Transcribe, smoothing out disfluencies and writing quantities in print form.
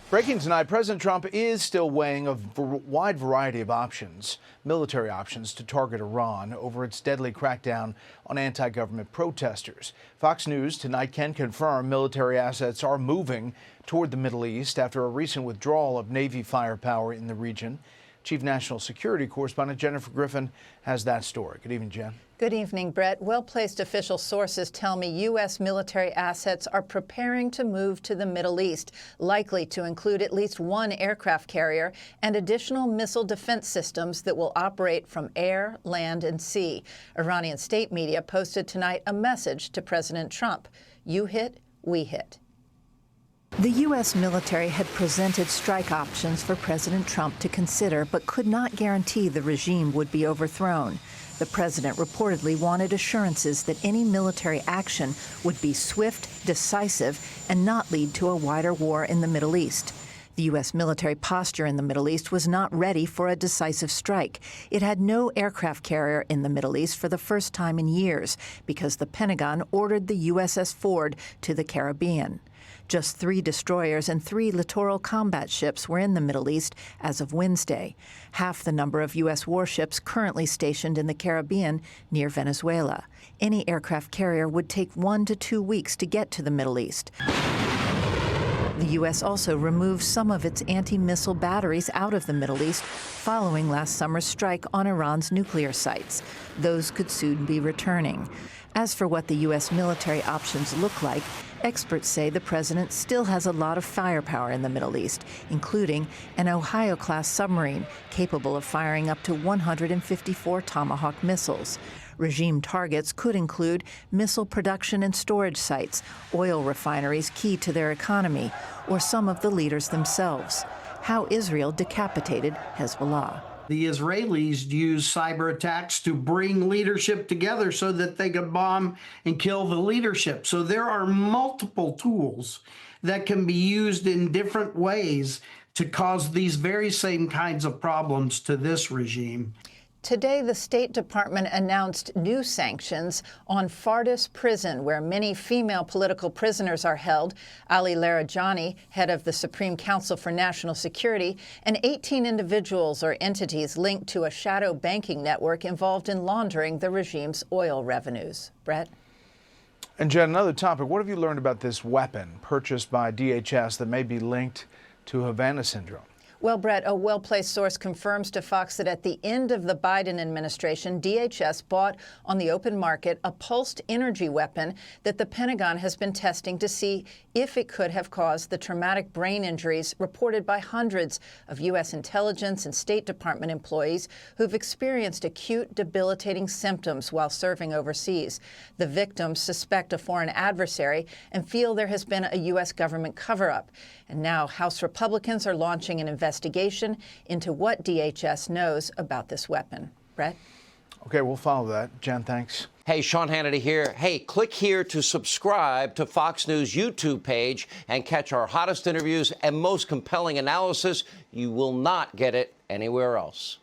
Breaking tonight, President Trump is still weighing a wide variety of options, military options, to target Iran over its deadly crackdown on anti-government protesters. Fox News tonight can confirm military assets are moving toward the Middle East after a recent withdrawal of Navy firepower in the region. Chief National Security Correspondent Jennifer Griffin has that story. Good evening, Jen. Good evening, Brett. Well-placed official sources tell me U.S. military assets are preparing to move to the Middle East, likely to include at least one aircraft carrier and additional missile defense systems that will operate from air, land, and sea. Iranian state media posted tonight a message to President Trump. You hit, we hit. The U.S. military had presented strike options for President Trump to consider, but could not guarantee the regime would be overthrown. The president reportedly wanted assurances that any military action would be swift, decisive, and not lead to a wider war in the Middle East. The U.S. military posture in the Middle East was not ready for a decisive strike. It had no aircraft carrier in the Middle East for the first time in years because the Pentagon ordered the USS Ford to the Caribbean. Just 3 destroyers and 3 littoral combat ships were in the Middle East as of Wednesday, half the number of U.S. warships currently stationed in the Caribbean near Venezuela. Any aircraft carrier would take 1 to 2 weeks to get to the Middle East. The U.S. also removed some of its anti-missile batteries out of the Middle East following last summer's strike on Iran's nuclear sites. Those could soon be returning. As for what the U.S. military options look like, experts say the president still has a lot of firepower in the Middle East, including an Ohio-class submarine capable of firing up to 154 Tomahawk missiles. Regime targets could include missile production and storage sites, oil refineries key to their economy, or some of the leaders themselves. How Israel decapitated Hezbollah. The Israelis use cyber attacks to bring leadership together so that they could bomb and kill the leadership. So there are multiple tools that can be used in different ways to cause these very same kinds of problems to this regime. Today, the State Department announced new sanctions on Fardis Prison, where many female political prisoners are held. Ali Larijani, head of the Supreme Council for National Security, and 18 individuals or entities linked to a shadow banking network involved in laundering the regime's oil revenues. Brett? And Jen, another topic. What have you learned about this weapon purchased by DHS that may be linked to Havana syndrome? Well, Brett, a well-placed source confirms to Fox that at the end of the Biden administration, DHS bought on the open market a pulsed energy weapon that the Pentagon has been testing to see if it could have caused the traumatic brain injuries reported by hundreds of U.S. intelligence and State Department employees who've experienced acute, debilitating symptoms while serving overseas. The victims suspect a foreign adversary and feel there has been a U.S. government cover-up. And now House Republicans are launching an investigation into what DHS knows about this weapon. Brett? Okay, we'll follow that. Jen, thanks. Hey, Sean Hannity here. Hey, click here to subscribe to Fox News YouTube page and catch our hottest interviews and most compelling analysis. You will not get it anywhere else.